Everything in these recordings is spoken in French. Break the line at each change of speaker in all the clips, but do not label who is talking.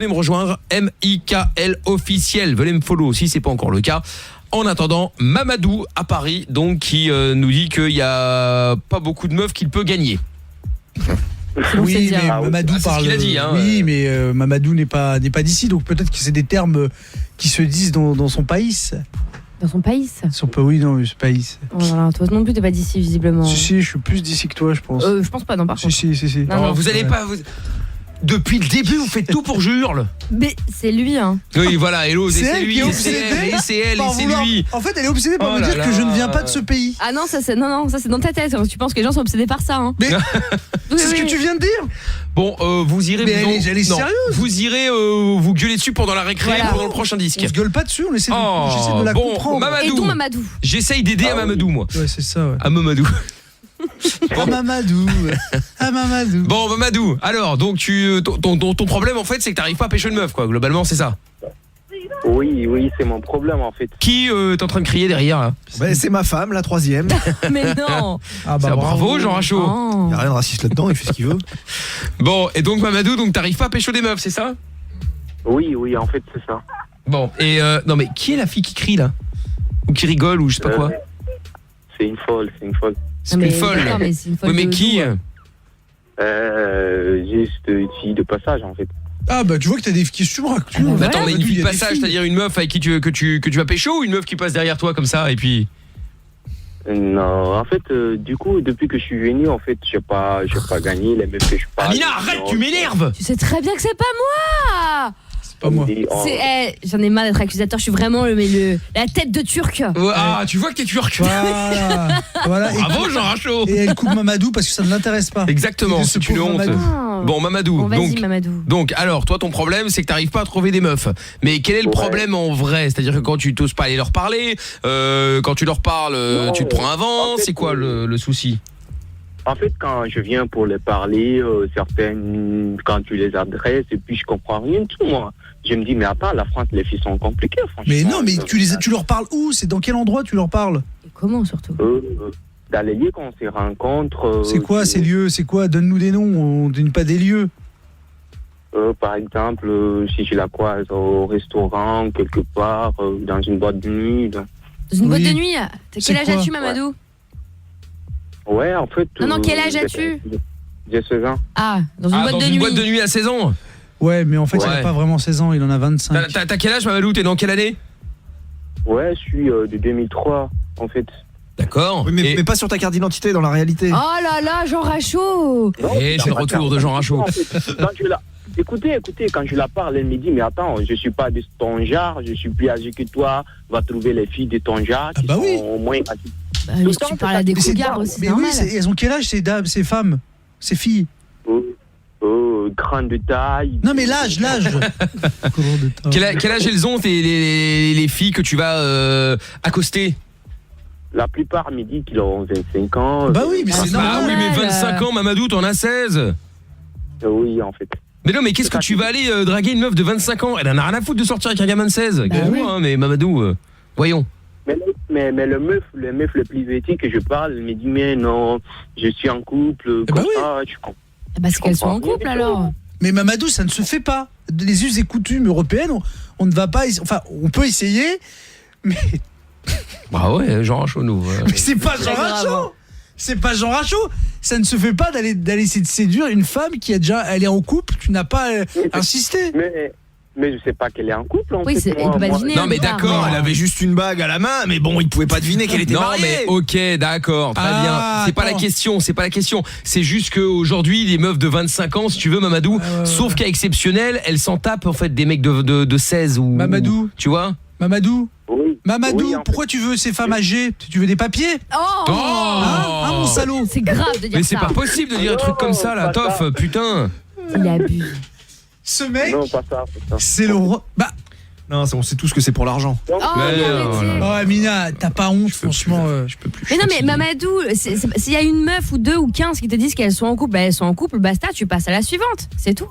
Venez me rejoindre, MIKL officiel, venez me follow si c'est pas encore le cas. En attendant, Mamadou à Paris, donc qui nous dit qu'il y a pas beaucoup de meufs qu'il peut gagner.
Oui, mais Mamadou
c'est
parle.
ce qu'il a dit, hein.
Oui, mais Mamadou n'est pas d'ici, donc peut-être que c'est des termes qui se disent dans son pays.
Dans son pays.
Oui, non, ce pays.
Voilà, toi non plus t'es pas d'ici visiblement.
Si, je suis plus d'ici que toi, je pense.
Je pense pas, non, par contre.
Si.
Non,
vous allez pas. Depuis le début, vous faites tout pour que je hurle.
Mais c'est lui, hein.
Oui, voilà, hello, c'est lui,
qui est obsédée
c'est elle,
par
c'est
vouloir-
lui.
En fait, elle est obsédée par
Oh
me
là
dire que
là.
je ne viens pas de ce pays.
Ah non, ça c'est dans ta tête. Tu penses que les gens sont obsédés par ça, hein.
Mais
Oui,
c'est ce que
oui.
tu viens de dire.
Bon, vous irez.
Mais elle est
non,
sérieuse.
vous irez vous gueuler dessus pendant la récré,
Voilà.
pendant le prochain disque.
On se gueule pas dessus, j'essaie de la
bon,
comprendre.
Et d'où Mamadou.
J'essaye d'aider à Mamadou, moi.
Ouais, c'est ça, ouais.
À Mamadou.
Ah Mamadou. Ah Mamadou.
Bon, Mamadou, alors, donc ton problème, en fait, c'est que t'arrives pas à pêcher une meuf, quoi. Globalement, c'est ça.
Oui, c'est mon problème en fait.
Qui est en train de crier derrière, là?
C'est ma femme, la troisième.
Mais non.
Ah
Ça, bravo, Jean Rachaud.
Oh.
Il n'y a rien de raciste là-dedans, il fait ce qu'il veut.
Bon, et donc, Mamadou, donc t'arrives pas à pêcher des meufs, c'est ça?
Oui, en fait, c'est ça.
Bon, et non, mais qui est la fille qui crie, là? Ou qui rigole, ou je sais pas quoi?
C'est une folle.
C'est
Non,
une
mais
folle.
d'accord, mais c'est une folle
Oui, mais
de
qui?
jour.
Juste une fille de passage en fait.
Ah bah tu vois que t'as des questions à
Ah bah voilà.
Attends, mais une fille de
Il y a des
passage,
filles.
c'est-à-dire une meuf avec qui que tu vas pécho, ou une meuf qui passe derrière toi comme ça, et puis...
Non, en fait, du coup, depuis que je suis venu, en fait, j'ai pas gagné les meufs que je parle.
Amina, arrête, tu m'énerves!
Tu sais très bien que c'est pas moi.
C'est pas moi.
J'en ai marre d'être accusateur. Je suis vraiment la tête de Turc.
Ouais, ah, tu vois que t'es turc.
Voilà.
Bravo, Jean Rachaud.
Et elle coupe Mamadou parce que ça ne l'intéresse pas.
Exactement,
Et de
c'est
ce
une
pauvre
honte.
Mamadou.
Bon, Mamadou,
Bon, vas-y, Mamadou.
donc, alors, toi, ton problème, c'est que t'arrives pas à trouver des meufs. Mais quel est le
Ouais.
problème en vrai? C'est-à-dire que quand tu t'oses pas aller leur parler, quand tu leur parles,
Non,
tu te prends un vent,
en fait,
c'est quoi le souci?
En fait, quand je viens pour les parler, certaines, quand tu les adresses, et puis je comprends rien de tout, moi. Je me dis, mais attends, la France, les filles sont compliquées, franchement.
Mais non, mais tu leur parles où? C'est dans quel endroit tu leur parles?
Et comment surtout?
Dans les lieux qu'on se rencontre.
C'est quoi ces lieux? C'est quoi? Donne-nous des noms, on donne pas des lieux.
Par exemple, si je la croise au restaurant, quelque part, dans une boîte de nuit.
Dans une boîte
Oui.
de nuit. Quel
C'est
âge
quoi?
as-tu, Mamadou?
Ouais, en fait.
Non, quel âge as-tu?
J'ai 16 ans.
Ah, dans une
Ah,
boîte
dans
de
une
nuit.
boîte de nuit à 16 ans?
Ouais, mais en fait, il
Ouais.
a pas vraiment 16 ans, il en a 25.
T'as quel âge, Mamadou? T'es dans quelle année?
Ouais, je suis de 2003, en fait.
D'accord.
Oui, mais pas sur ta carte d'identité, dans la réalité.
Oh là là, Jean Rachaud.
Et c'est le retour de Jean Rachaud.
En fait, quand je la... Écoutez, quand je la parle, elle me dit, mais attends, je suis pas de ton genre, je suis plus âgé que toi, va trouver les filles de ton genre qui
bah oui.
sont au moins âgées.
Bah, mais si tu parles à des
Mais c'est-
cougards aussi, c'est
Mais oui,
normal.
elles ont quel âge ces dames, ces femmes, ces filles?
Grande de taille.
Non mais l'âge.
Quel âge elles ont, les filles que tu vas accoster?
La plupart me disent qu'ils ont 25 ans.
Bah oui, mais c'est
Bah
normal.
oui, mais 25 ans, Mamadou, t'en as 16.
Oui, en fait.
Mais non, mais qu'est-ce que tu vas aller draguer une meuf de 25 ans? Elle en a rien à foutre de sortir avec un gamin de 16. Excuse-moi,
oui.
hein, mais Mamadou, voyons.
Mais le meuf le plus vêtu que je parle, elle me dit, mais non, je suis en couple,
bah
comme
oui.
ça, tu comprends.
Bah, c'est qu'elles sont en couple alors.
Mais Mamadou, ça ne se fait pas. Les us et coutumes européennes, on ne va pas. Enfin, on peut essayer, mais
Bah ouais, Jean Rachaud, nous.
c'est pas Jean
grave.
Rachaud. C'est pas Jean Rachaud. Ça ne se fait pas d'aller essayer de séduire une femme qui a déjà, elle est en couple. Tu n'as pas insisté.
Mais je sais pas qu'elle est en couple, en
Oui,
fait.
elle peut pas deviner.
Non, mais
Edouard,
d'accord,
mais-
Elle avait juste une bague à la main, mais bon, il pouvait pas deviner qu'elle était
Non,
mariée.
mais ok, d'accord, très
Ah,
bien. C'est pas la
attends.
question, c'est pas la question. C'est juste qu'aujourd'hui, les meufs de 25 ans, si tu veux, Mamadou,
ouais.
sauf cas exceptionnel, elles s'en tapent en fait des mecs de 16 ou.
Mamadou.
Tu vois?
Mamadou,
Oui.
Mamadou,
Oui, en fait.
pourquoi tu veux ces femmes âgées? Tu veux des papiers?
Oh,
Hein, mon salaud.
c'est grave de dire
Mais c'est
ça.
pas possible de dire un truc comme ça, là,
pas
Toff,
ça.
putain.
Il abuse.
Ce mec,
Non, pas ça.
c'est le roi. Bah,
Non, on sait tous que c'est pour l'argent.
Oh,
Mais
mais
non,
arrêtez.
non.
oh Amina, t'as pas honte, franchement.
Je peux plus.
Mais non, mais Mamadou, s'il y a une meuf ou deux ou 15 qui te disent qu'elles sont en couple, bah elles sont en couple, basta, tu passes à la suivante, c'est tout.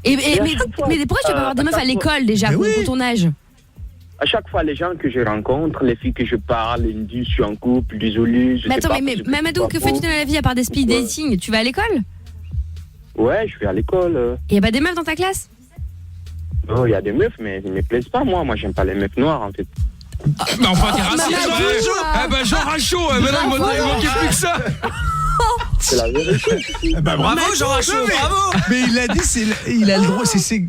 à chaque fois,
Mais pourquoi tu vas pas avoir des meufs à l'école déjà
Mais
pour
oui.
ton âge?
À chaque fois, les gens que je rencontre, les filles que je parle, ils me disent, je suis en couple, désolé, je
Mais
sais
attends,
pas.
mais
parce que
Mamadou,
c'est
que
pas
fais-tu
beau.
dans la vie à part des speed dating? Tu vas à l'école?
Ouais, je vais à l'école.
Et y a pas des meufs dans ta classe?
Oh, il y a des meufs, mais ils me plaisent pas, moi. Moi, j'aime pas les meufs noires, en fait.
Bah enfin t'es raciste,
Mamadou,
ouais.
Jean.
Ah bah Jean Rachaud, maintenant il manquait plus que ça.
C'est la vérité.
Bah bravo Jean Rachaud, bravo.
Mais il a dit, il a le droit, c'est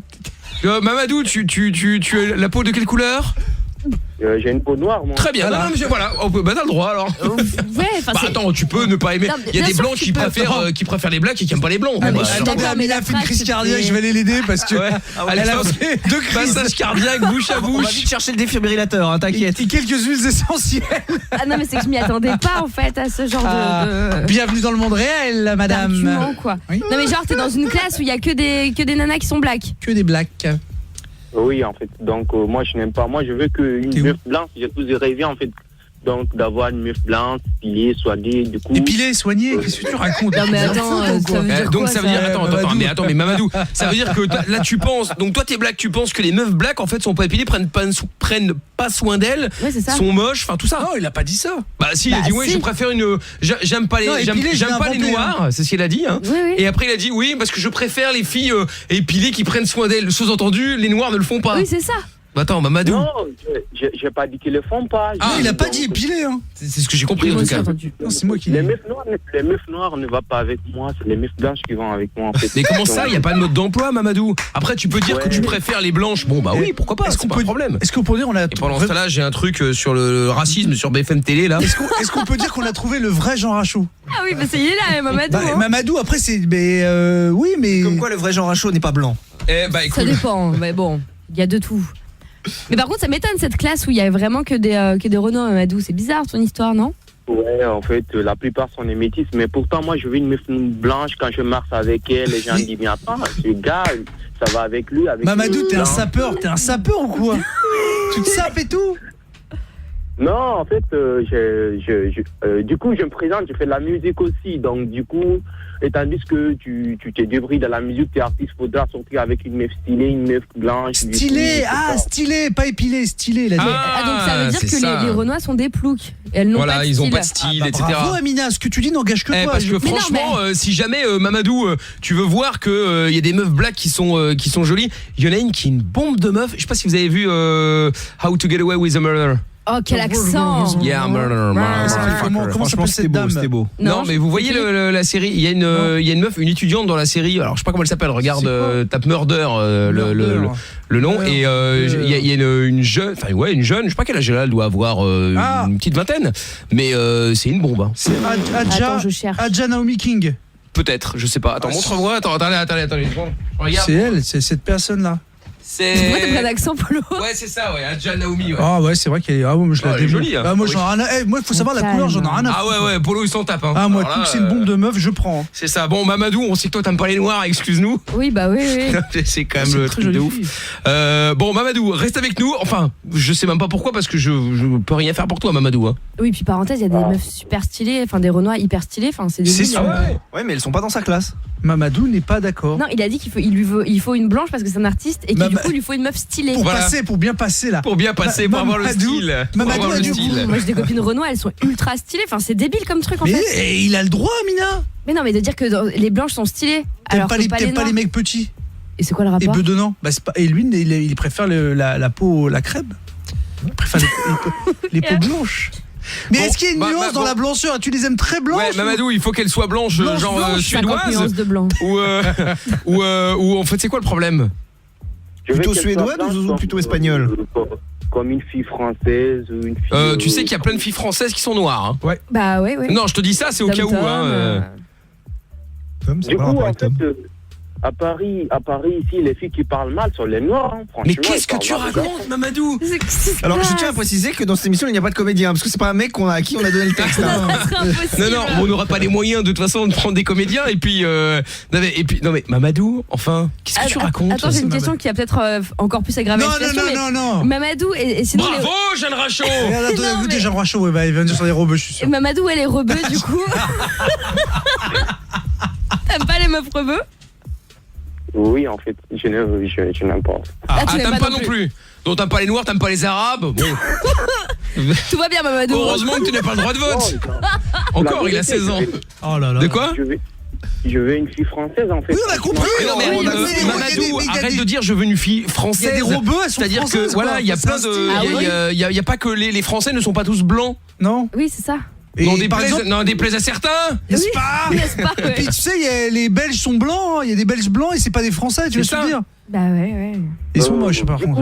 Mamadou, tu as la peau de quelle couleur?
J'ai une peau noire, moi.
Très bien,
Voilà.
non, monsieur, voilà, bah t'as le droit alors.
Ouais, enfin,
Bah
c'est-
attends, tu peux ne pas aimer.
Non,
Il y a
bien
des
sûr
blancs
que tu
qui
peux.
préfèrent les blacks et qui aiment pas les blancs.
Ah,
Bon,
mais
bah,
je suis
alors,
d'accord,
Attendez,
mais
il a
la
fait une
phrase,
crise
c'était-
cardiaque, je vais aller l'aider parce que
ouais.
elle a
Allez,
fait deux crises.
passage cardiaque, bouche à
On va
bouche.
vite chercher le défibrillateur, hein, t'inquiète.
Et quelques huiles essentielles.
Ah non, mais c'est que je m'y attendais pas en fait à ce genre de
Bienvenue dans le monde réel, madame.
d'argument, quoi.
Oui.
Non mais genre t'es dans une classe où il y a que des nanas qui sont blacks.
Que des blacks.
Oui, en fait. Donc, moi, je n'aime pas. Moi, je veux qu'une
T'es où?
meuf blanche, j'ai toujours rêvé, en fait. Donc, d'avoir une meuf blanche, stylée, soignée, du coup.
Épilé, soigné, qu'est-ce que tu racontes?
Non mais attends, ça veut dire
Donc
quoi,
ça veut dire attends mais Mamadou, ça veut dire que là tu penses donc toi t'es black, tu penses que les meufs black en fait sont pas épilées, prennent pas soin d'elles,
Ouais, c'est ça.
sont moches, enfin tout ça.
Non, il a pas dit ça.
Bah si, il a
Bah,
dit oui,
si.
je préfère j'aime pas les
Non, épilé, je
j'aime
l'ai
pas les
inventé,
noirs, c'est ce qu'il a dit hein.
Oui, oui.
Et après il a dit oui parce que je préfère les filles épilées qui prennent soin d'elles. Sous-entendu, les noirs ne le font pas.
Oui, c'est ça.
Bah attends, Mamadou,
Non, j'ai pas dit qu'ils le font pas.
Ah,
Non, il a pas
Donc,
dit épilé, hein.
c'est ce que j'ai compris en
Moi
tout
aussi,
cas.
entendu.
Non, c'est moi qui
Les
l'ai.
meufs noires ne vont pas avec moi, c'est les meufs blanches qui vont avec moi, en fait.
Mais comment ça, il y a pas de mode d'emploi Mamadou? Après tu peux dire
Ouais.
que tu préfères les blanches. Bon bah oui, pourquoi pas,
Est-ce
c'est
qu'on
pas
peut
un problème.
Est-ce qu'on peut dire on a
Et pendant ce temps-là, j'ai un truc sur le racisme sur BFM Télé là.
Est-ce qu'on peut dire qu'on a trouvé le vrai Jean Rachaud?
Ah oui, bah c'est il est là, Mamadou.
Bah,
hein.
Mamadou, après c'est oui, mais
Comme quoi le vrai Jean Rachaud n'est pas blanc.
Eh bah
Ça
écoute,
dépend, mais bon, il y a de tout. Mais par contre, ça m'étonne cette classe où il y a vraiment que des Renault, Mamadou. C'est bizarre ton histoire, non?
Ouais, en fait, la plupart sont des métis, mais pourtant, moi, je veux une meuf blanche quand je marche avec elle, les gens disent, mais attends, ce gars, ça va avec lui, avec
Mamadou,
lui,
t'es un
blanc.
sapeur ou quoi? Tu te sapes et tout?
Non, en fait, du coup, je me présente, je fais de la musique aussi. Donc, du coup, étant donné que tu te débrouilles dans la musique, tu es artiste, faudra sortir avec une meuf stylée, une meuf blanche. du
Stylé,
coup,
stylé, pas épilé, stylé, il a dit.
Ah, donc ça veut dire
c'est
que
ça.
les Renois sont des ploucs. Elles n'ont
Voilà,
pas de
ils ont
style.
pas de style,
Bah,
etc.
bravo Amina, ce que tu dis n'engage que toi.
Parce que
Mais non,
franchement, si jamais Mamadou, tu veux voir que il y a des meufs black qui sont jolies, il y en a une qui est une bombe de meuf. Je sais pas si vous avez vu How to Get Away with a Murder.
Oh, quel accent.
Yeah, murder.
Comment
Franchement,
s'appelle
c'était
cette
beau,
dame?
c'était beau.
Non, mais vous voyez la série, il y a une meuf, une étudiante dans la série. Alors je sais pas comment elle s'appelle. Regarde,
C'est quoi
tape Murder le nom et il y a une jeune, enfin ouais, une jeune. Je sais pas quel âge elle a. Elle doit avoir une petite vingtaine, mais c'est une bombe. Hein.
C'est
Attends, je cherche.
Adja Naomi King.
Peut-être, je sais pas. Attends, montre-moi. Attendez. Regarde.
C'est elle, c'est cette personne-là.
Pourquoi t'as pas d'accent, Polo?
Ouais, c'est ça, ouais. Adja Naomi, ouais.
Ah ouais, c'est vrai qu'elle est. Ah ouais, moi je la
elle est
démonte.
jolie, hein.
Ah, moi,
Oui.
j'en ai rien à- moi, il faut savoir la
Calme.
couleur, j'en ai rien à
Ah
foutre.
ouais, Polo, il s'en tape. Hein.
Ah, moi,
Alors
tout
là,
que c'est une bombe de meuf, je prends.
C'est ça. Bon, Mamadou, on sait que toi, t'aimes pas les noirs, excuse-nous.
Oui, bah oui.
C'est quand même
C'est
le
une très
truc de
jolie
ouf.
fille.
Bon, Mamadou, reste avec nous. Enfin, je sais même pas pourquoi, parce que je peux rien faire pour toi, Mamadou. Hein.
Oui, puis parenthèse, il y a des meufs super stylées, enfin des Renois hyper stylés, enfin c'est des
C'est
villes,
sûr.
Ouais, mais elles sont pas dans sa classe.
Mamadou n'est pas d'accord.
Non, il a dit il faut une blanche parce que c'est un artiste et que du coup il lui faut une meuf stylée.
Pour
Voilà.
passer, pour bien passer là.
Pour bien passer, pour avoir le
Mamadou-
style. Pour
Mamadou
avoir
a
le
du
style.
Moi j'ai des copines Renois, elles sont ultra stylées, enfin c'est débile comme truc en
Mais
fait.
il a le droit, Amina.
Mais non, mais de dire que les blanches sont stylées alors que pas les
T'aimes pas
noirs.
les mecs petits
Et c'est quoi le
et
rapport
bedonnants. Bah, c'est pas... Et lui, il préfère la peau, la crème. Il préfère les peaux blanches. Mais
Bon,
est-ce qu'il y a une nuance dans la blancheur? Tu les aimes très blanches?
Ouais, Mamadou, il faut qu'elle soit blanche,
Blanche,
genre
blanche,
50 nuances
suédoise.
de blanc.
Ou en fait, c'est quoi le problème?
Je veux
Plutôt
qu'elle
suédoise
soit
ou
blanche,
plutôt espagnole?
Comme une fille française ou une fille.
Tu sais qu'il y a plein de filles françaises qui sont noires. Hein.
Bah ouais.
Non, je te dis ça, c'est au cas où. Hein.
Tom, c'est
Du
pas
coup,
rapport
en
avec
fait,
Tom.
à Paris, ici, les filles qui parlent mal sont les noirs. Hein,
Mais
franchement,
qu'est-ce que
ils
tu
parlent mal.
racontes, Mamadou?
Alors, je tiens à préciser que dans cette émission, il n'y a pas de comédien, parce que c'est pas un mec à qui on a donné le texte. hein.
Non, on n'aura pas les moyens de toute façon de prendre des comédiens et puis non mais Mamadou, enfin, qu'est-ce que tu racontes?
Attends, j'ai une question qui a peut-être encore plus aggravé la situation.
Non.
Mamadou et sinon
Bravo, Jeanne Rachaud.
Regarde, attends,
Non,
écoutez,
mais-
Jean Rachaud, il va venir sur les robes, je suis sûr.
Mamadou elle est rebeu du coup. T'aimes pas les meufs rebeux?
Oui, en fait, je n'aime pas.
tu l'aimes
t'aimes pas non plus. Donc t'aimes pas les noirs, t'aimes pas les arabes. Bon,
Tout va bien Mamadou.
heureusement que tu n'as pas le droit de vote.
Non,
Encore,
la
il a
vérité,
16 ans.
Oh là là.
De quoi?
Je veux une fille française en fait.
Oui, on a compris.
Non, mais,
on a compris.
Mamadou,
Mais il y a
arrête
des-
de dire je veux une fille française.
Il y a des robots, elles sont
C'est-à-dire que
françaises, quoi.
voilà, il y a
C'est
plein
un
de,
style.
Ah oui.
il y a pas que les Français ne sont pas tous blancs.
Non.
Oui, c'est ça.
Et
Non, des
par
plaises,
exemple,
non, des plaises à certains.
n'est-ce
Oui.
pas
N'est-ce pas,
Et
ouais.
puis tu sais, les Belges sont blancs, hein. Il y a des Belges blancs et c'est pas des Français, tu veux
C'est
ce que
ça.
je veux dire?
Bah ouais, ouais.
Ils sont moches par
Du
contre.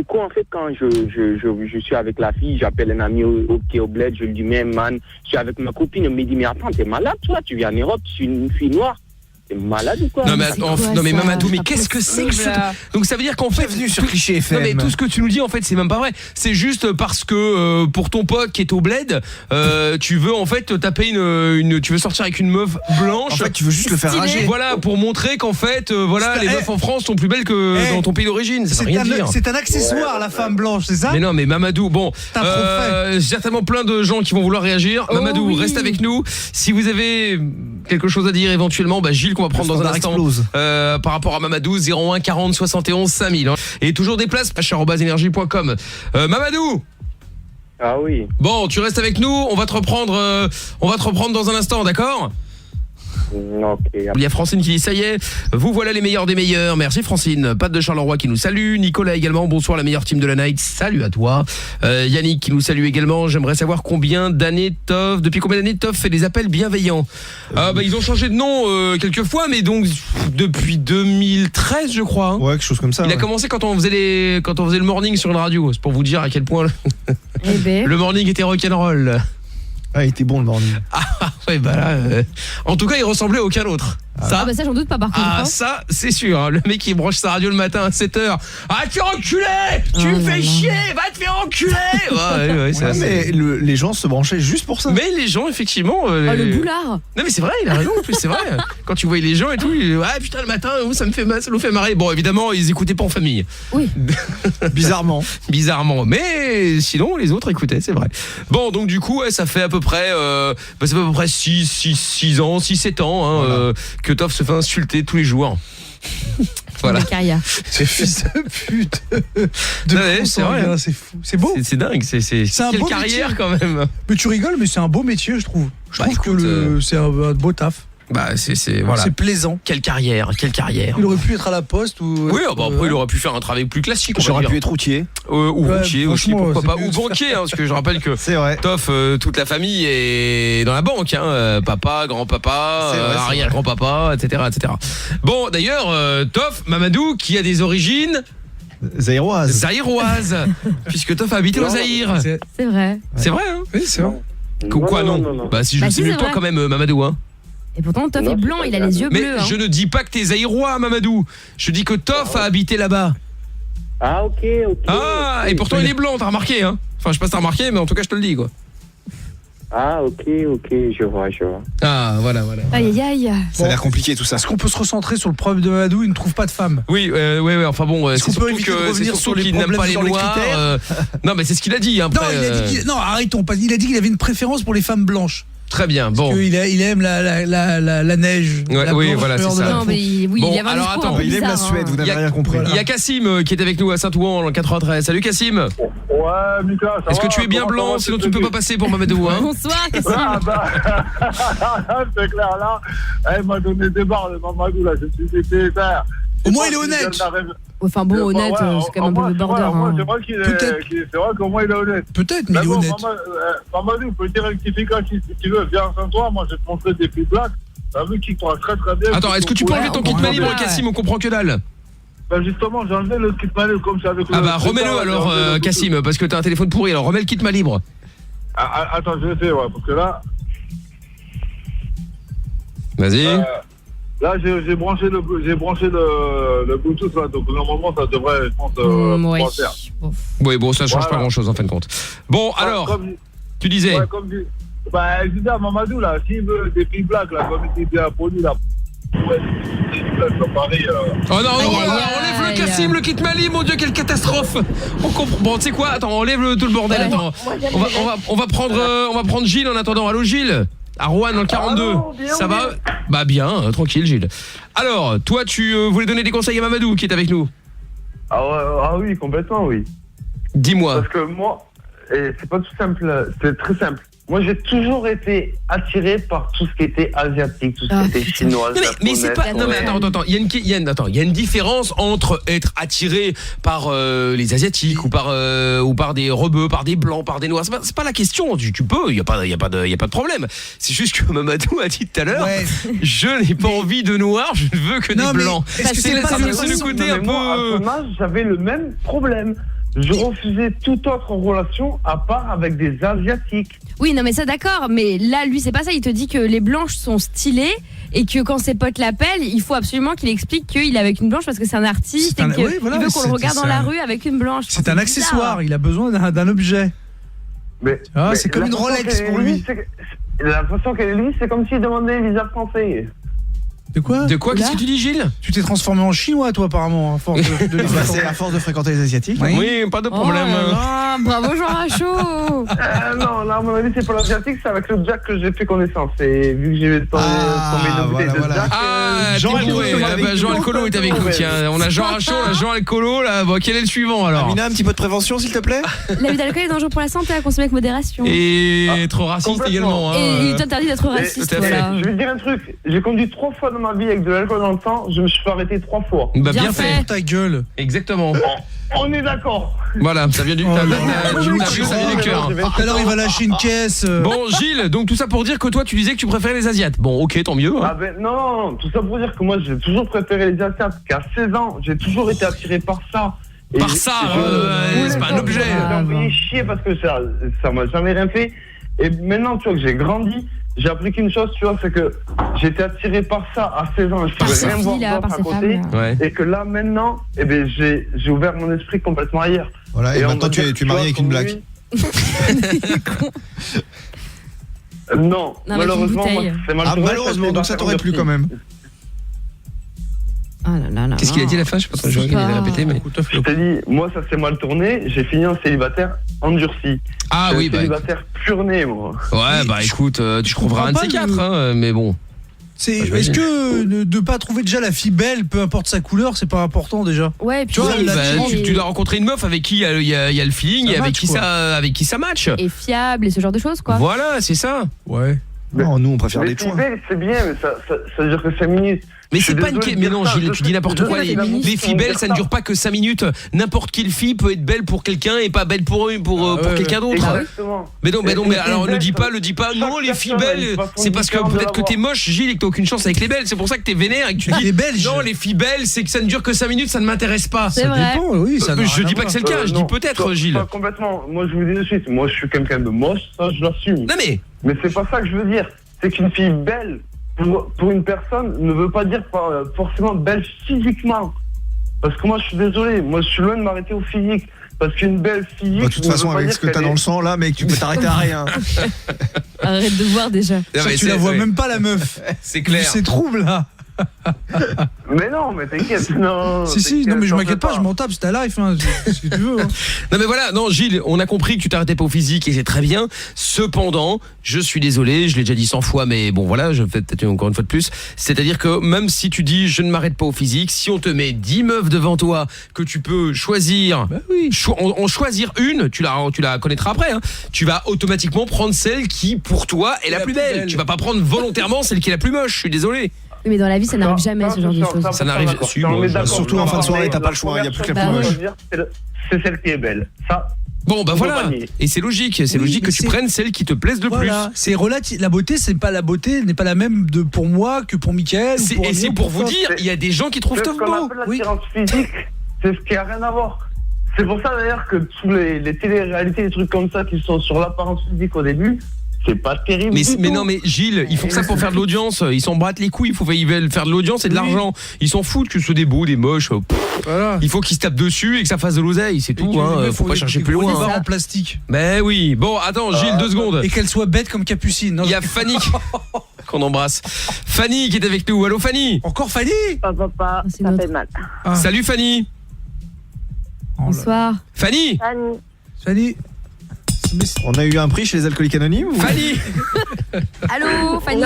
coup, en fait, quand je suis avec la fille, j'appelle un ami qui est au bled, je lui dis, mais man, je suis avec ma copine, elle me dit, mais attends, t'es malade, toi, tu viens en Europe, tu suis une fille noire. T'es malade ou quoi?
Non mais
c'est
attends,
quoi,
non mais
ça?
Mamadou, mais
C'est pas
qu'est-ce que c'est que ce
possible.
Donc ça veut dire qu'en fait
Bienvenue sur Cliché FM.
Non mais tout ce que tu nous dis en fait c'est même pas vrai. C'est juste parce que pour ton pote qui est au bled, tu veux en fait taper tu veux sortir avec une meuf blanche.
En fait, tu veux juste le faire
Stylé.
rager.
Voilà, pour montrer qu'en fait voilà,
C'est-
les meufs en France sont plus belles que dans ton pays d'origine. Ça veut rien dire.
C'est un accessoire, la femme blanche, c'est ça?
Mais non, mais Mamadou, bon,
C'est un trophée.
certainement plein de gens qui vont vouloir réagir.
Oh
Mamadou,
oui.
reste avec nous. Si vous avez quelque chose à dire éventuellement, bah Gilles qu'on va prendre dans un
standard
instant.
explose.
Par rapport à Mamadou, 01 40 71 5000. Hein. Et toujours des places, @energie.com. Mamadou,
Ah oui.
bon, tu restes avec nous. On va te reprendre dans un instant, d'accord?
Ok.
Il y a Francine qui dit ça y est, vous voilà les meilleurs des meilleurs. Merci Francine. Pat de Charleroi qui nous salue. Nicolas également, bonsoir la meilleure team de la night. Salut à toi. Yannick qui nous salue également. J'aimerais savoir depuis combien d'années Toff fait des appels bienveillants. Ils ont changé de nom quelques fois, mais donc depuis 2013 je crois. Hein.
Ouais, quelque chose comme ça.
Il a
ouais.
commencé quand on faisait le morning sur une radio. C'est pour vous dire à quel point
Eh ben.
le morning était rock'n'roll.
Ah, il était bon le morning.
Ouais, bah là, en tout cas, il ressemblait à aucun autre.
Ah bah ça j'en doute pas par contre.
Ah
hein.
ça c'est sûr, hein. Le mec qui branche sa radio le matin à 7h. Ah tu es enculé. Tu me
Oh là
fais
là.
chier. Va te faire enculer. Ouais, c'est
Ouais,
assez-
mais les gens se branchaient juste pour ça.
Mais les gens effectivement
Oh le boulard.
Non mais c'est vrai, il a raison en plus, c'est vrai. Quand tu voyais les gens et tout, ah putain le matin, ça me fait mal, ça nous fait marrer. Bon évidemment, ils écoutaient pas en famille.
Oui.
Bizarrement.
Bizarrement, mais sinon les autres écoutaient, c'est vrai. Bon, donc du coup, ouais, ça fait à peu près 6 ans, 7 ans hein,
Voilà.
que Toff se fait insulter tous les jours. Voilà.
La carrière.
C'est fils de pute. De
Ouais, c'est vrai.
consanguin, c'est fou. C'est beau.
C'est dingue, c'est
un
quelle
beau
carrière
métier.
quand même.
Mais tu rigoles, mais c'est un beau métier, je trouve. Je
Bah,
trouve
écoute,
que c'est un beau taf.
Bah c'est voilà.
C'est plaisant.
Quelle carrière.
Il aurait pu être à la poste ou.
Oui, bah après il aurait pu faire un travail plus classique. on va
J'aurais
dire.
pu être routier.
Ou
Ouais,
routier aussi,
franchement,
pourquoi
c'est
pas.
mieux
Ou
de faire-
banquier, hein, parce que je rappelle que
C'est vrai.
Toff, toute la famille est dans la banque, hein, papa, grand-papa,
C'est vrai, c'est
arrière-grand-papa, etc., etc. Bon, d'ailleurs, Toff, Mamadou, qui a des origines
Zaïroise.
zaïroises, puisque Toff a habité au
Non.
Zaïre.
C'est vrai.
C'est vrai, hein?
Oui, c'est vrai.
Quoi, non,
non.
Bah si je
Bah,
le
si,
sais mieux
c'est
que toi
vrai.
quand même, Mamadou, hein.
Et pourtant Toff
Non,
est blanc,
c'est
il a
pas
les yeux
Mais
bleus. hein.
je ne dis pas que t'es zaïrois, Mamadou. Je dis que Toff a habité là-bas.
Ah ok.
Ah, et pourtant il est blanc, t'as remarqué, hein? Enfin, je sais pas si t'as remarqué, mais en tout cas, je te le dis, quoi.
Ah ok, je vois.
Ah, voilà.
Aïe aïe aïe.
Ça a l'air compliqué tout ça.
Est-ce qu'on peut se recentrer sur le problème de Mamadou? Il ne trouve pas de femme.
Oui, ouais, enfin bon,
Est-ce
c'est
qu'on peut
surtout
éviter de
que c'est
revenir
surtout
sur les
qu'il n'aime pas
problèmes
les
sur les
noirs.
critères
Non, mais c'est ce qu'il a dit. Après,
Non, il a dit non, arrêtons. Il a dit qu'il avait une préférence pour les femmes blanches.
Très bien. Bon.
Il aime la neige.
Ouais,
la
oui,
blancheur
voilà, c'est
de
ça.
la
Non
peau.
mais oui,
Bon,
il y avait un
alors,
discours
attends,
un peu
Il aime la
bizarre,
Suède, vous
hein.
n'avez rien compris.
Il y a Cassim qui est avec nous à Saint-Ouan en 93. Salut Cassim.
Ouais, Mika, ça
Est-ce
va,
que tu es bien
comment
blanc?
ça va,
Sinon tu ne peux pas passer pour Mamadou, hein?
Bonsoir Cassim.
Ah bah, c'est clair là, elle m'a donné des barres de Mamadou là, je suis déter.
Au moins, il est honnête.
Enfin bon, honnête, c'est quand même un peu border. hein.
C'est vrai qu'il
Peut-être.
c'est vrai qu'au moins il est honnête.
Peut-être, mais il est
bon,
honnête.
Mamadou, petit rectificatif si tu veux, viens sans toi, moi je vais te montrer des filles black. T'as vu qu'ils sont très très bien.
Attends, est-ce que tu peux enlever ton kit main libre, Cassim? On comprend que dalle.
Ben justement, j'ai enlevé le kit main libre comme ça avec le.
Ah bah remets-le alors, Cassim, parce que t'as un téléphone pourri. Alors remets le kit main libre.
Attends, je vais essayer, ouais, parce que là.
Vas-y.
Là, j'ai branché le Bluetooth là, donc normalement ça devrait, je pense,
Ouais.
pouvoir faire.
Bon.
Oui, bon, ça change
Voilà.
pas grand-chose en fin de compte. Bon, alors,
Comme-
tu disais.
ouais, comme dit. Bah, je disais à Mamadou là, s'il veut des filles black là, comme il était poli là. Ouais, c'est sur Paris.
Oh non,
Aïe, aïe,
enlève le
aïe.
Cassim, le kit Mali, mon dieu, quelle catastrophe. On comprend. Bon, tu sais quoi? Attends, enlève tout le bordel.
Ouais.
Attends. On va prendre Gilles en attendant. Allô Gilles? À Rouen dans le 42.
Allô, bien,
Ça va?
bien.
Bah bien, tranquille Gilles. Alors, toi tu voulais donner des conseils à Mamadou qui est avec nous.
Ah oui, complètement, oui.
Dis-moi.
Parce que moi, et c'est pas tout simple, c'est très simple. moi j'ai toujours été attiré par tout ce qui était asiatique, tout ce qui était chinois.
Mais c'est pas. Non mais attends. Il y a une différence entre être attiré par les asiatiques ou par des rebeux, par des blancs, par des noirs. C'est pas la question. Tu peux. Il y a pas de problème. C'est juste que Mamadou a dit tout à l'heure. Ouais. Je n'ai pas envie de noirs. Je ne veux que des blancs. C'est le côté un peu.
Moi, à son âge, j'avais le même problème. Je refusais toute autre relation à part avec des asiatiques.
Oui, non mais ça d'accord, mais là lui c'est pas ça, il te dit que les blanches sont stylées et que quand ses potes l'appellent, il faut absolument qu'il explique qu'il est avec une blanche parce que c'est un artiste et qu'il veut qu'on le regarde dans la rue avec une blanche.
C'est un accessoire, il a besoin d'un objet.
Mais
c'est comme une Rolex pour lui.
La façon qu'elle est lui, c'est comme s'il demandait les visa français.
De quoi
Qu'est-ce que tu dis, Gilles?
Tu t'es transformé en chinois, toi, apparemment, à force de
c'est à force de fréquenter les asiatiques.
Oui, pas de problème.
Bravo Jean Rachaud.
Non, là, à mon avis, c'est pas l'asiatique, c'est avec le Jack que j'ai fait connaissance. Et vu que j'ai tombé une bouteille de Jack.
Jean Alcolo est avec nous. Tiens, on a Jean Rachaud, on a Jean Alcolo. Là, bon, quel est le suivant alors?
Amina, un petit peu de prévention, s'il te plaît.
L'abus d'alcool est dangereux pour la santé, à consommer avec modération.
Et être raciste également.
Et il t'interdit d'être raciste. Voilà.
Je vais te dire un truc. J'ai conduit 3 fois dans ma vie avec de l'alcool dans le sang. Je me suis fait arrêter 3 fois.
Bah bien fait.
Ta gueule.
Exactement.
On est d'accord.
Voilà, ça vient du cœur.
Alors il va lâcher une caisse.
Bon, Gilles, donc tout ça pour dire que toi tu disais que tu préférais les Asiates. Bon, ok, tant mieux.
Ah ben non, tout ça pour dire que moi j'ai toujours préféré les Asiates. Qu'à 16 ans, j'ai toujours été attiré par ça.
Par ça, c'est pas un objet.
J'ai envoyé chier parce que ça m'a jamais rien fait. Et maintenant, tu vois que j'ai grandi, j'ai appris qu'une chose, tu vois, c'est que j'étais attiré par ça à 16 ans. Je pouvais rien voir d'autre à côté. Et que là, maintenant, j'ai ouvert mon esprit complètement ailleurs.
Voilà, et maintenant tu es marié avec une blague.
Non, malheureusement, c'est mal tourné.
Malheureusement, donc ça t'aurait plu quand même.
Qu'est-ce qu'il a dit à la fin? Je sais pas, je vais répéter, mais
je t'ai dit, moi ça s'est mal tourné, j'ai fini en célibataire endurci.
Ah oui,
célibataire pur nez, moi.
Ouais, bah écoute, tu trouveras un de ces 4, mais bon.
Est-ce que de pas trouver déjà la fille belle, peu importe sa couleur, c'est pas important déjà?
Ouais, puis
tu dois rencontrer une meuf avec qui il y a le feeling et avec qui ça match.
Et fiable et ce genre de choses quoi.
Voilà, c'est ça.
Ouais.
Non, nous on préfère les chouins.
C'est bien, mais ça dure que 5 minutes.
Mais c'est pas une mais non, Gilles, tu dis n'importe quoi. Les filles belles, ça ne dure pas que 5 minutes. N'importe quelle fille peut être belle pour quelqu'un et pas belle pour quelqu'un d'autre. Mais non, alors ne dis pas. Non, les filles belles, c'est parce que peut-être que t'es moche, Gilles, et que t'as aucune chance avec les belles. C'est pour ça que t'es vénère et que tu dis non, les filles belles, c'est que ça ne dure que 5 minutes, ça ne m'intéresse pas.
C'est vrai.
Je dis pas que c'est le cas, je dis peut-être, Gilles.
Pas complètement. Moi, je vous dis de suite, moi, je suis quelqu'un de moche, ça, je l'assume.
Non
mais c'est pas ça que je veux dire. C'est qu'une fille belle, pour une personne, ne veut pas dire forcément belle physiquement. Parce que moi, je suis désolé, moi, je suis loin de m'arrêter au physique. Parce qu'une belle physique...
De toute façon, avec ce que t'as dans le sang, là, mec, tu peux t'arrêter à rien.
Arrête de voir déjà.
Tu la vois même pas, la meuf.
C'est clair.
C'est trouble, là.
Mais non, mais t'inquiète, non.
Si, non, mais je m'inquiète pas, je m'en tape, c'est ta life, hein, c'est ce que tu veux. Hein.
Non, mais voilà, non, Gilles, on a compris que tu t'arrêtais pas au physique et c'est très bien. Cependant, je suis désolé, je l'ai déjà dit 100 fois, mais bon, voilà, je fais peut-être encore une fois de plus. C'est-à-dire que même si tu dis je ne m'arrête pas au physique, si on te met 10 meufs devant toi que tu peux choisir, en choisir une, tu la connaîtras après, hein, tu vas automatiquement prendre celle qui, pour toi, est la plus belle. Tu vas pas prendre volontairement celle qui est la plus moche, je suis désolé.
Mais dans la vie, ça n'arrive jamais, ce genre de choses.
Ça n'arrive
surtout en fin de soirée, t'as pas le choix, il y a plus qu'à plus moche.
C'est celle qui est belle. Ça.
Bon bah voilà, et c'est logique, que tu prennes celle qui te plaise le plus.
C'est relatif, la beauté n'est pas la même pour moi que pour Mickaël.
Et c'est pour vous dire, il y a des gens qui trouvent top beau.
L'attirance physique, c'est ce qui a rien à voir. C'est pour ça d'ailleurs que tous les téléréalités, les trucs comme ça qui sont sur l'apparence physique au début, c'est pas terrible.
Mais non, mais Gilles, ils font ça pour faire de l'audience. Ils s'en battent les couilles. Ils veulent faire de l'audience et de l'argent. Ils s'en foutent que ce soit des beaux, des moches. Voilà. Il faut qu'ils se tapent dessus et que ça fasse de l'oseille. C'est tout. Faut pas chercher plus loin.
En plastique.
Mais oui. Bon, attends, Gilles, 2 secondes.
Et qu'elle soit bête comme Capucine.
Il y a Fanny qu'on embrasse. Fanny qui est avec nous. Allô, Fanny.
Encore Fanny.
Papa, ça fait mal.
Salut, Fanny.
Bonsoir.
Fanny.
Fanny.
On a eu un prix chez les alcooliques anonymes ou...
Fanny.
Allô, Fanny.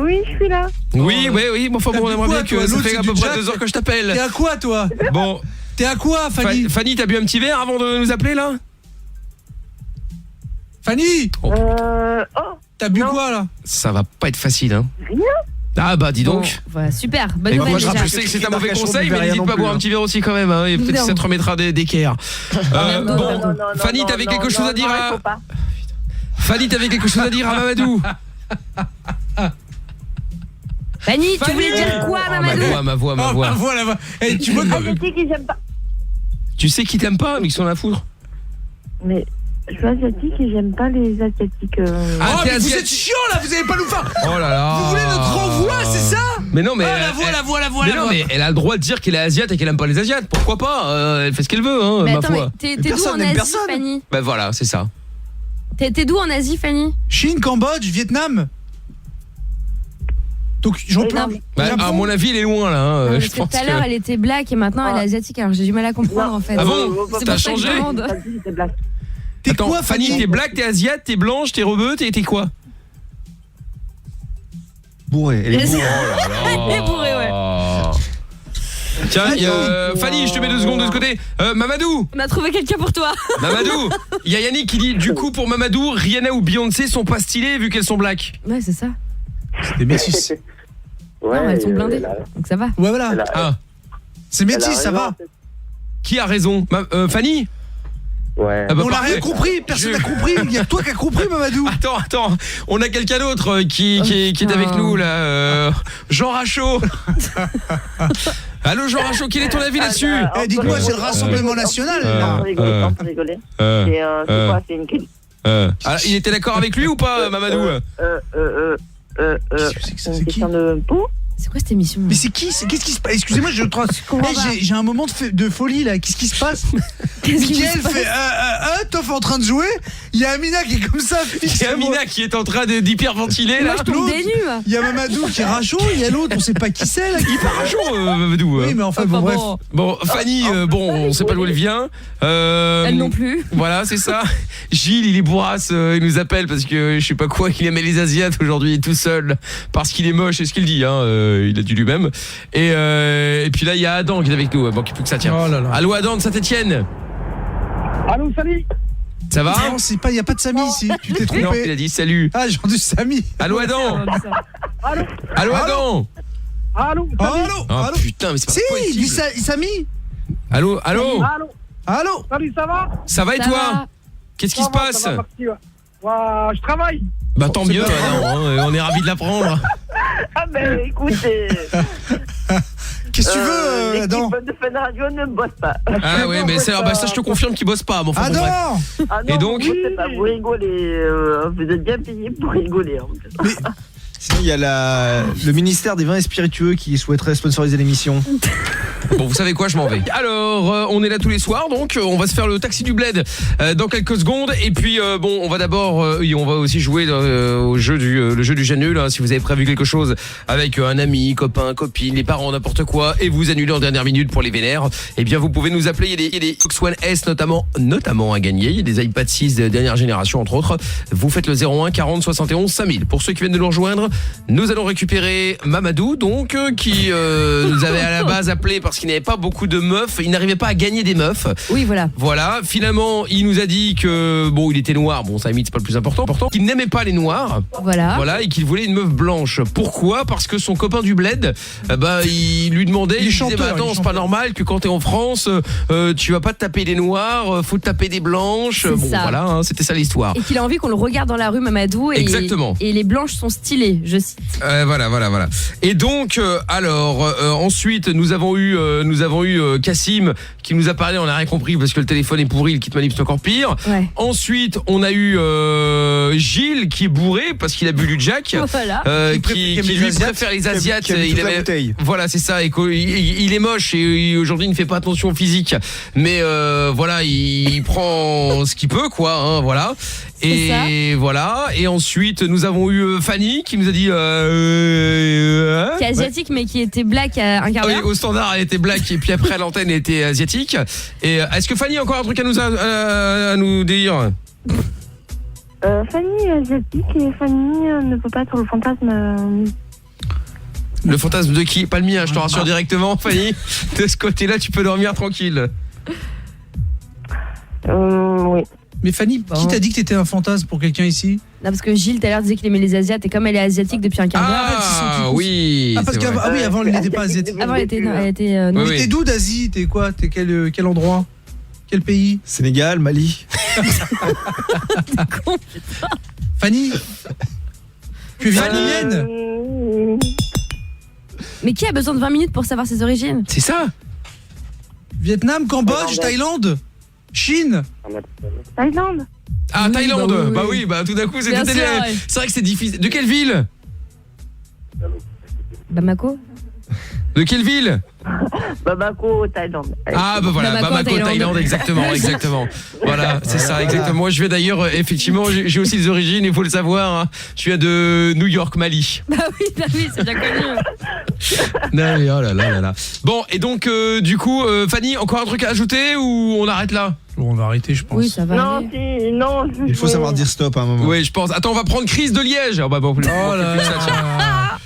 Oui, je suis là.
Oui, enfin bon, on aimerait bien que ça fait à peu près 2 heures que je t'appelle.
T'es à quoi, toi?
Bon.
T'es à quoi, Fanny?
Fanny, t'as bu un petit verre avant de nous appeler, là?
Fanny. T'as bu quoi là?
Ça va pas être facile, hein.
Rien.
Ah bah dis donc.
Bon, voilà, super. Bonne nouvelle
moi je
déjà.
sais que c'est un mauvais conseil, mais n'hésite pas à boire un petit verre aussi quand même, hein, et peut-être que ça te remettra d'équerre. Bon, Fanny, t'avais quelque chose à dire à... Fanny, t'avais quelque chose à dire à Mamadou?
Fanny, tu voulais dire quoi, Mamadou?
Ma voix.
Hey, tu vois
Asiatique, j'aime pas.
Tu sais qui t'aime pas, mais qui sont la foudre?
Mais je suis asiatique et j'aime pas les asiatiques.
Ah,
mais vous êtes chiant là, vous allez pas nous faire.
Oh là là.
Vous voulez notre renvoi, c'est ça?
Mais non, mais
la voix.
Mais non, mais elle a le droit de dire qu'elle est asiate et qu'elle aime pas les asiates. Pourquoi pas? Elle fait ce qu'elle veut, hein,
Mais
ma
attends,
foi.
mais t'es d'où en Asie, Fanny?
Bah voilà, c'est ça.
T'es d'où en Asie, Fanny?
Chine, Cambodge, Vietnam. Donc
à mon avis, il est loin là.
Non, parce
je
que
pense
tout à l'heure, elle était black et maintenant elle est asiatique. Alors j'ai du mal à comprendre en fait.
Ah bon?
C'est
T'as
pour ça que je
changé?
demande.
T'es
Attends,
quoi,
Fanny? T'es black, t'es asiate, t'es blanche, t'es rebeu, t'es quoi?
Bourré. Elle est bourrée.
Elle est bourrée, ouais.
Tiens, Fanny, je te mets 2 secondes de ce côté. Mamadou.
On a trouvé quelqu'un pour toi.
Mamadou. Il y a Yannick qui dit du coup pour Mamadou, Rihanna ou Beyoncé sont pas stylées vu qu'elles sont black.
Ouais, c'est ça.
C'est des métis.
Ouais, non, elles sont blindées. Donc ça va.
Ouais, voilà.
Ah.
C'est métis, ça va.
Qui a raison? Fanny?
Ouais.
Ah bah,
on l'a rien compris, personne n'a compris. Il y a toi qui as compris, Mamadou.
Attends, on a quelqu'un d'autre qui est avec nous là. Jean Rachaud. Allô Jean Rachaud, quel est ton avis là-dessus?
Dites-moi, c'est le Rassemblement National.
On peut rigoler. C'est quoi? C'est une
il était d'accord avec lui ou pas, Mamadou?
C'est une question de peau.
C'est quoi cette émission?
Mais c'est qui? Qu'est-ce qui se passe? Excusez-moi, j'ai un moment de folie là. Qu'est-ce qui se passe? Mickaël fait Toff en train de jouer. Il y a Amina qui est comme ça.
Il y a Amina qui est en train d'hyperventiler là.
Je tombe des nues.
Il y a Mamadou qui est Rachaud. Il y a l'autre, on sait pas qui c'est là.
Il est pas Rachaud, Mamadou.
Oui, mais enfin bon, bref.
Bon, Fanny, on sait pas d'où elle vient.
Elle non plus.
Voilà, c'est ça. Gilles, il est bourrasse, il nous appelle parce que je sais pas quoi, il aimait les Asiates aujourd'hui tout seul parce qu'il est moche, c'est ce qu'il dit, hein. Il a dit lui-même. Et puis là, il y a Adam qui est avec nous. Bon, plus que ça tient.
Oh là là.
Allô Adam de Saint-Etienne.
Allô, salut.
Ça va?
Non, il y a pas de Samy ici. Tu t'es trompé.
Non, il a dit salut.
Ah, j'ai entendu Samy.
Allô Adam.
Allô.
Allô Adam.
Allô.
Oh putain, mais c'est pas possible.
Si, Samy.
Allô.
Allô.
Salut, ça va?
Ça va et toi? Qu'est-ce qui se passe?
Je travaille.
Bah tant mieux, on est ravis de l'apprendre.
Ah ben écoute,
qu'est-ce que tu veux, Adam?
L'équipe de Fun Radio ne bosse pas.
Ah ouais, mais ça je te confirme qu'il bosse pas. Enfin, bon, bref.
Ah non,
et donc
vous rigolez, vous êtes bien payé pour rigoler en plus.
Sinon, il y a le ministère des vins et spiritueux qui souhaiterait sponsoriser l'émission.
Bon, vous savez quoi, je m'en vais. Alors, on est là tous les soirs, donc on va se faire le taxi du bled dans quelques secondes. Et puis, bon, on va d'abord, on va aussi jouer au jeu le jeu du J'ai nul. Hein, si vous avez prévu quelque chose avec un ami, copain, copine, les parents, n'importe quoi, et vous annulez en dernière minute pour les vénères, eh bien, vous pouvez nous appeler. Il y a des Xbox One S notamment à gagner. Il y a des iPad 6 de dernière génération, entre autres. Vous faites le 01 40 71 5000. Pour ceux qui viennent de nous rejoindre, nous allons récupérer Mamadou, donc, qui nous avait à la base appelé parce qu'il n'avait pas beaucoup de meufs, il n'arrivait pas à gagner des meufs.
Oui, voilà.
Voilà, finalement, il nous a dit que bon, il était noir, bon, ça limite c'est pas le plus important, qu'il n'aimait pas les noirs. Voilà, et qu'il voulait une meuf blanche. Pourquoi? Parce que son copain du bled, il lui demandait, il disait attends, c'est pas normal que quand t'es en France, tu vas pas te taper des noirs, faut te taper des blanches. Bon, voilà, hein, c'était ça l'histoire.
Et qu'il a envie qu'on le regarde dans la rue, Mamadou, et
exactement.
Et les blanches sont stylées, je cite.
Voilà. Et donc, ensuite, nous avons eu Cassim qui nous a parlé, on n'a rien compris parce que le téléphone est pourri, le kit manip c'est encore pire.
Ouais.
Ensuite, on a eu Gilles qui est bourré parce qu'il a bu du Jack,
voilà.
qui lui préfère les Asiates. Voilà, c'est ça. Et il est moche et aujourd'hui il ne fait pas attention au physique, mais voilà, il prend ce qu'il peut, quoi. Hein, voilà. Et voilà. Et ensuite, nous avons eu Fanny qui nous a dit
qui est asiatique mais qui était black à un quart d'heure.
Oui, au standard elle était black et puis après à l'antenne elle était asiatique. Et est-ce que Fanny a encore un truc à nous dire?
Fanny est asiatique et Fanny ne peut pas être le fantasme.
Le fantasme de qui? Pas le mien, je te rassure directement, Fanny. De ce côté-là, tu peux dormir tranquille.
Oui.
Mais Fanny, qui t'a dit que t'étais un fantasme pour quelqu'un ici?
Non, parce que Gilles tout à l'heure disait qu'il aimait les Asiates et comme elle est asiatique depuis un quart d'heure.
Ah oui.
Ah parce qu'avant avant il n'était pas asiatique.
Avant elle était
Mais t'es d'où d'Asie? T'es quoi? T'es quel endroit? Quel pays?
Sénégal, Mali.
T'es con, putain.
Fanny, tu es vietnamienne?
Mais qui a besoin de 20 minutes pour savoir ses origines?
C'est ça.
Vietnam, Cambodge, Thaïlande, Chine.
Thaïlande.
Ah,
Oui,
Thaïlande.
bah oui.
Bah oui, tout d'un coup, c'est
Bien
tout
sûr,
est-
ouais.
C'est vrai que c'est difficile. De quelle ville?
Bamako.
De quelle ville?
Bamako, Thaïlande.
Ah bah voilà, Bamako, Thaïlande, exactement. Voilà, c'est ça, exactement. Moi, je vais d'ailleurs, effectivement, j'ai aussi des origines, il faut le savoir. Hein. Je viens de New York, Mali.
Bah oui, c'est bien connu.
Non, mais oh là là. Bon, et donc, du coup, Fanny, encore un truc à ajouter ou on arrête là?
Bon, on va arrêter, je pense.
Oui, ça va.
Non, si, non.
Il faut savoir dire stop à un moment.
Oui, je pense. Attends, on va prendre Chris de Liège. Oh bah bon,
Oh là là.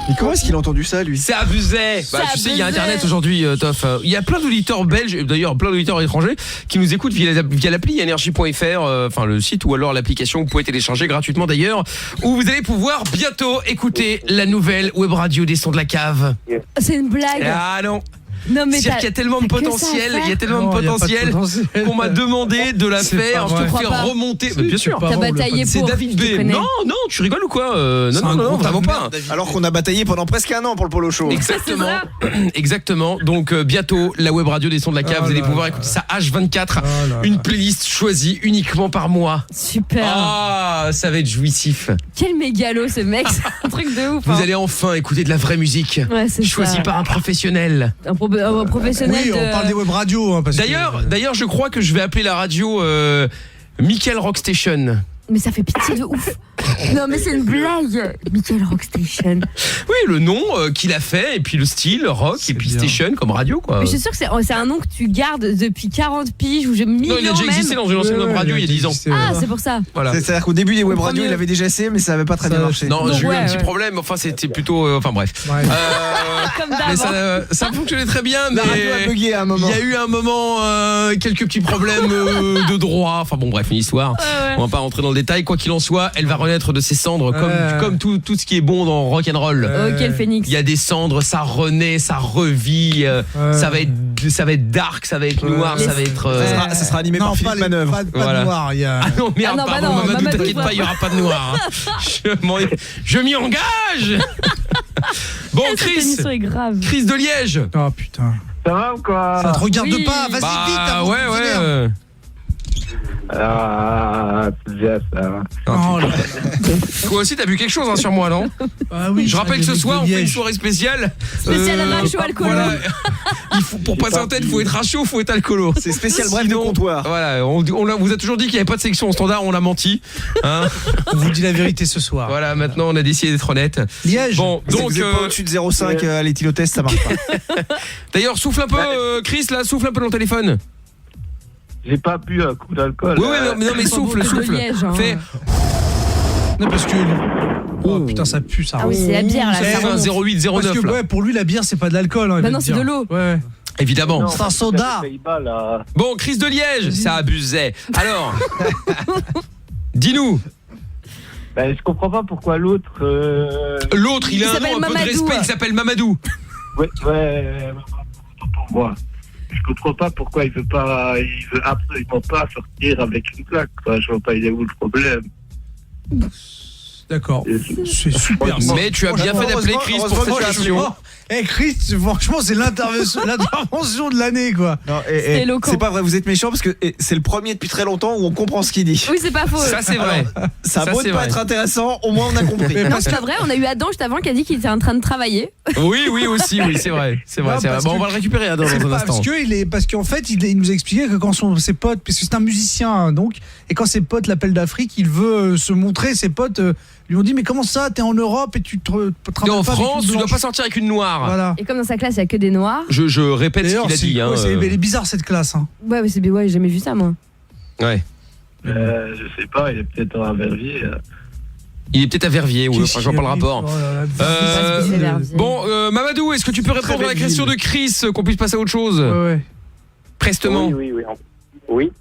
Mais comment est-ce qu'il a entendu ça, lui?
c'est abusé. Bah, tu sais, il y a Internet aujourd'hui, Toff. Il y a plein d'auditeurs belges, d'ailleurs plein d'auditeurs étrangers, qui nous écoutent via l'appli énergie.fr, enfin le site ou alors l'application que vous pouvez télécharger gratuitement d'ailleurs, où vous allez pouvoir bientôt écouter la nouvelle web radio des sons de la cave.
C'est une blague.
Ah non.
Non mais
C'est-à-dire qu'il y a tellement de
t'as que ça à
potentiel,
faire.
il y a tellement
Non,
de
il y a pas de
potentiel
potentiel.
qu'on m'a demandé de la
C'est
faire,
pas
je te
vrai.
fais
Crois pas.
remonter. Bah, bien sûr.
pas
T'as
vrai,
bataillé
C'est
pour.
David
je te
B.
connais.
Non, tu rigoles ou quoi?
C'est un
Non,
gros
vraiment
tas de
pas.
merde, David.
Alors qu'on a bataillé pendant presque un an pour le Polo Show.
Exactement. Exactement. Donc bientôt la web radio des sons de la cave,
Oh
vous allez
là
pouvoir
là.
écouter ça H24,
Oh là
une
là.
playlist choisie uniquement par moi.
Super.
Ah, ça va être jouissif.
Quel mégalo ce mec, c'est un truc de ouf.
Vous
hein.
allez enfin écouter de la vraie musique.
Ouais, c'est
Choisie
ça.
par un professionnel.
Un professionnel.
Oui, on parle des web radios. Hein, parce
D'ailleurs, je crois que je vais appeler la radio Michael Rockstation.
Mais ça fait pitié de ouf. Non mais c'est une blague. Michael Rockstation.
Oui, le nom qu'il a fait et puis le style rock
C'est
et puis
bien.
station comme radio quoi.
Mais je suis sûre que c'est un nom que tu gardes depuis 40 piges ou 1000
Non, il a
ans
déjà
même.
existé dans une ancienne web radio il y a 10 ans.
Ah, c'est pour ça.
Voilà.
C'est-à-dire qu'au début des web radios,
Premier.
il avait déjà essayé, mais ça avait pas très bien marché.
Non,
Donc,
j'ai eu un
ouais,
petit
ouais.
problème, enfin c'était plutôt enfin bref.
Ouais.
Comme
Mais
d'avant.
ça fonctionnait très bien mais
La radio a bugué à un moment.
il y a eu un moment quelques petits problèmes de droit, enfin bon bref, une histoire.
Ouais.
On va pas rentrer dans le détail, quoi qu'il en soit, elle va renaître de ses cendres comme tout ce qui est bon dans rock and roll.
Ok, le phénix.
Il y a des cendres, ça renaît, ça revit, ça va être dark, ça va être noir, ça va être
Ça sera animé par Philippe Manœuvre.
Pas
Voilà.
de noir. Il y a...
Ah non, merde,
Ah non, bah
pardon,
non,
Mamadou,
Mamadou,
t'inquiète
je
pas, il y aura pas de noir. Hein. Je m'y engage. Bon,
Cette
Chris
émission est grave.
Chris de Liège.
Oh putain.
Ça va ou quoi?
Ça te regarde
Oui.
pas. Vas-y
Bah
vite. avant
ouais,
qu'on s'énerve.
ouais.
Ah, c'est bien ça.
Oh là.
Toi aussi, t'as bu quelque chose hein, sur moi, non?
Ah oui.
Je rappelle que ce
Liège.
soir, on fait une soirée spéciale.
Spécial rachaud alcoolo.
Voilà. Pour passer en tête, faut être rachaud, faut être alcoolo.
C'est spécial bref de
Sinon,
comptoir.
Voilà, on vous a toujours dit qu'il n'y avait pas de sélection au standard, on l'a menti. Hein.
On vous dit la vérité ce soir.
Voilà, maintenant on a décidé d'être honnête.
Liège.
Bon,
Donc,
donc
vous êtes pas au-dessus de 0,5 à l'éthylotest, ça marche pas.
d'ailleurs, souffle un peu, Chris, là, souffle un peu dans le téléphone.
J'ai pas bu un coup d'alcool.
Oui, non, mais souffle,
beaucoup de
souffle.
Liège, hein.
Fais
Non, parce que. Oh putain, ça pue, ça.
Ah oui, c'est la bière là.
C'est
ça
un
remonte.
08
Parce
09
que
là.
ouais, pour lui la bière c'est pas de l'alcool hein, il
Bah
va
non,
te
c'est
dire.
de l'eau.
Ouais.
Évidemment.
Non,
C'est un soda.
les Pays-Bas, là.
Bon, Chris de Liège, ça abusait. Alors, dis-nous,
Ben, je comprends pas pourquoi l'autre.
l'autre, il a un
s'appelle
nom un peu de
Mamadou.
respect, il s'appelle Mamadou.
Ouais, pour moi. Je comprends pas pourquoi il veut absolument pas sortir avec une plaque. Quoi. Je vois pas, il est où le problème.
D'accord. C'est super.
Mais tu as bien fait d'appeler Chris pour cette question.
Chris, franchement, c'est l'intervention de l'année quoi.
Non,
C'est éloquent.
c'est pas vrai, vous êtes méchant parce que c'est le premier depuis très longtemps où on comprend ce qu'il dit.
Oui, c'est pas faux.
Ça, c'est vrai.
Ça a
Ça,
beau
c'est
ne pas
vrai.
être intéressant, au moins on a compris.
Non, c'est pas vrai. On a eu Adam juste avant qui a dit qu'il était en train de travailler.
Oui, aussi, oui, c'est vrai. C'est vrai,
Non,
c'est vrai.
parce
Bon, on
que-
va le récupérer hein, dans
C'est
un
pas-
instant.
parce qu'en fait il nous a expliqué que quand ses potes, parce que c'est un musicien hein, donc, et quand ses potes l'appellent d'Afrique, il veut se montrer. Ses potes lui ont dit mais comment ça, t'es en Europe et tu te
T'es
travailles
en
pas avec une
France, tu dois
blanche.
pas sortir avec une noire.
Voilà.
Et comme dans sa classe, il y a que des noirs.
Je répète ce
D'ailleurs,
qu'il a dit. Hein,
elle est bizarre cette classe. Hein.
Ouais, mais j'ai jamais vu ça moi.
Ouais.
Je sais pas, il est peut-être à Verviers.
Il est peut-être à Verviers, ou enfin, je vois pas le rapport.
Oh là là,
Euh,
C'est Verviers.
Bon, Mamadou, est-ce que tu peux répondre à la
belle
question de
ville.
Chris, qu'on puisse passer à autre chose
ouais.
prestement?
Oui. Oui.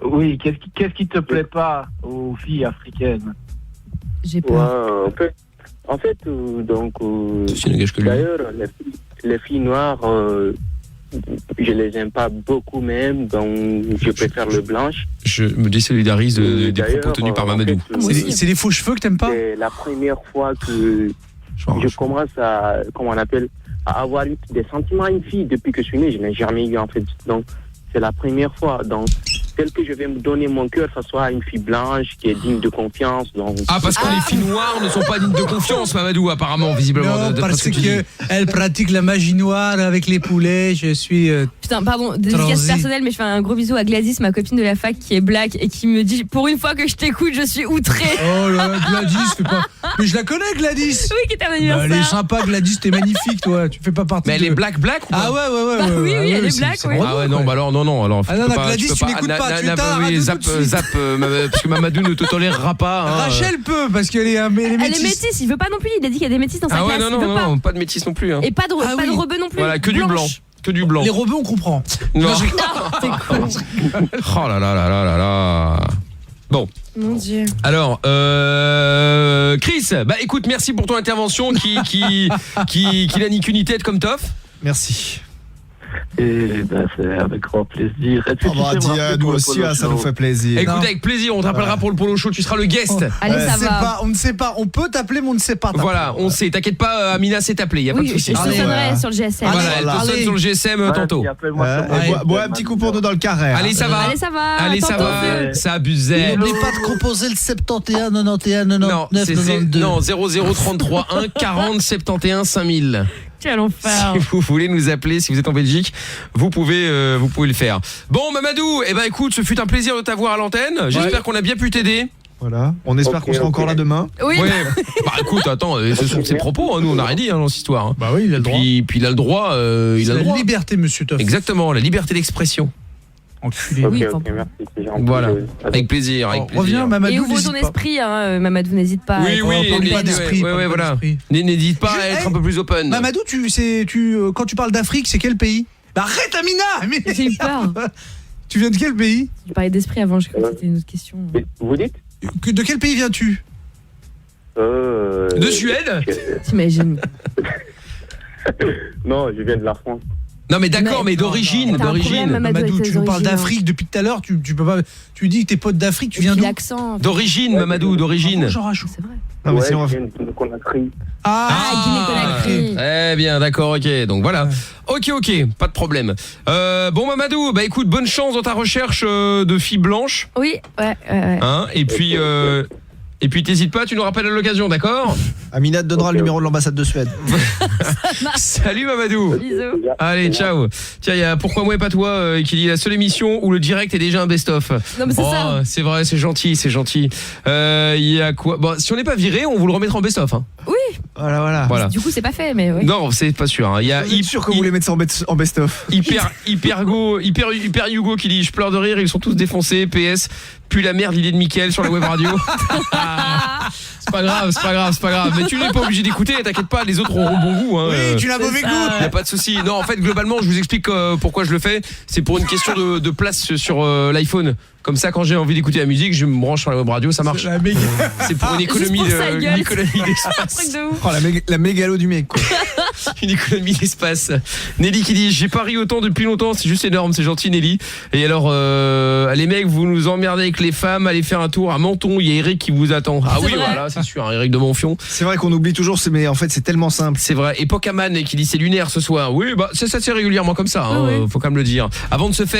Oui, qu'est-ce qui te plaît pas aux filles africaines?
J'ai peur.
En fait, d'ailleurs, les filles noires, je les aime pas beaucoup même, donc je préfère le blanche.
Je me désolidarise des propos tenus par Mamadou.
C'est les faux cheveux que t'aimes pas?
C'est la première fois que je commence à, à avoir des sentiments à une fille. Depuis que je suis né, je n'ai jamais eu en fait. Donc c'est la première fois. Donc tel que je vais me donner mon cœur, ça soit une fille blanche qui est digne de confiance. Donc...
Ah, parce que les filles noires ne sont pas dignes de confiance, Mamadou, apparemment, visiblement.
Non, parce qu'elle pratique la magie noire avec les poulets. Je suis.
Putain, pardon, dédicace personnelle, mais je fais un gros bisou à Gladys, ma copine de la fac qui est black et qui me dit pour une fois que je t'écoute, je suis outrée.
Oh là, Gladys, fais pas. Mais je la connais, Gladys.
Oui, qui est un anniversaire.
Elle est sympa, Gladys, t'es magnifique, toi. Tu fais pas partie.
Mais elle est black ou pas?
Ah ouais.
Bah oui, elle est black, ouais.
Ah ouais, non, bah alors, non. Alors,
ah non, Gladys, tu m'écoutes pas, tu
zap, parce que Mamadou ne te tolérera pas.
Rachel peut, parce qu'elle est métisse.
Elle est métisse, il veut pas non plus, il a dit qu'il y a des métisses dans sa classe.
Non, pas de métisse non plus.
Et pas de rebeu non plus.
Voilà, que du blanc. Que du blanc.
Les rebeux, on comprend.
Non,
t'es con.
Oh là. Bon.
Mon Dieu.
Alors, Chris, bah écoute, merci pour ton intervention qui n'a ni qu'une tête comme Toff.
Merci.
Et ben, c'est avec grand plaisir.
Nous aussi, ça nous fait plaisir.
Écoute, avec plaisir, on t'appellera pour le polo show, tu seras le guest.
Allez, ça va.
On ne sait pas, on peut t'appeler, mais on ne sait pas.
Voilà, on sait, t'inquiète pas, Amina sait t'appeler, y a pas de souci.
Je te sonnerai sur le GSM.
Voilà, elle te sonne sur le GSM tantôt.
Bois un petit coup pour nous dans le carré.
Allez, ça va. Ça abusait.
N'oublie pas de composer le 71 91 99 92.
Non, 0033 1 40 71 5000.
Quel enfer.
Si vous voulez nous appeler, si vous êtes en Belgique, vous pouvez le faire. Bon, Mamadou, écoute, ce fut un plaisir de t'avoir à l'antenne. J'espère qu'on a bien pu t'aider.
Voilà, on espère qu'on sera encore là demain.
Oui.
Ouais. Bah écoute, attends, ce sont ses propos, nous on n'a rien dit dans cette histoire.
Bah oui, il a le droit.
Puis il a le droit, il a le droit.
La liberté, monsieur Toff.
Exactement, la liberté d'expression.
Enculé.
Ok, merci, c'est gentil.
Voilà, avec plaisir,
Reviens, Mamadou.
Et ouvre ton esprit, Mamadou, n'hésite pas.
Oui,
pas d'esprit.
N'hésite pas à être un peu plus open.
Mamadou, quand tu parles d'Afrique, c'est quel pays? Bah arrête, Amina.
J'ai eu peur.
Tu viens de quel pays?
Tu parlais d'esprit avant, je crois que c'était une autre question.
Vous dites?
De quel pays viens-tu?
De Suède?
T'imagines?
Non, je viens de la France.
Non mais d'accord, mais d'origine.
Mamadou, tu nous parles d'Afrique depuis tout à l'heure, tu peux pas. Tu dis que t'es pote d'Afrique, tu viens d'où?
L'accent.
D'origine, Mamadou, d'origine.
C'est vrai.
Non, mais sinon,
je viens de Conakry.
Guinée-Conakry.
Eh bien, d'accord, ok. Donc voilà. Ok, pas de problème. Bon Mamadou, bah écoute, bonne chance dans ta recherche de filles blanches.
Oui, ouais.
Hein, et puis t'hésites pas, tu nous rappelles à l'occasion, d'accord?
Amina te donnera le numéro de l'ambassade de Suède.
Salut Mamadou.
Bisous.
Allez, ciao. Tiens, il y a Pourquoi moi et pas toi qui dit la seule émission où le direct est déjà un best-of.
Non mais c'est ça.
C'est vrai, c'est gentil. Il y a quoi? Bon, si on n'est pas viré, on vous le remettra en best-of. Hein.
Oui.
Voilà.
Du coup, c'est pas fait, mais oui.
Non, c'est pas sûr. Il y a
sûr que vous voulez mettre ça en best-of.
Hyper Hugo qui dit je pleure de rire, ils sont tous défoncés. PS, puis la merde l'idée de Mickaël sur la web radio. C'est pas grave. Mais tu n'es pas obligé d'écouter, t'inquiète pas, les autres auront bon goût. Hein.
Oui, tu l'as mauvais goût.
Y a pas de souci. Non, en fait, globalement, je vous explique pourquoi je le fais. C'est pour une question de place sur l'iPhone. Comme ça, quand j'ai envie d'écouter la musique, je me branche sur la web radio, ça marche. C'est pour une économie d'espace.
La mégalo du mec, quoi.
Une économie d'espace. Nelly qui dit j'ai pas ri autant depuis longtemps, c'est juste énorme, c'est gentil Nelly. Et alors les mecs, vous nous emmerdez avec les femmes, allez faire un tour à Menton, il y a Eric qui vous attend. Ah oui, voilà, c'est sûr, Eric de Monfion.
C'est vrai qu'on oublie toujours, mais en fait c'est tellement simple.
C'est vrai. Et Pocaman qui dit c'est lunaire ce soir. Oui, bah c'est régulièrement comme ça, hein, faut quand même le dire. Avant de se faire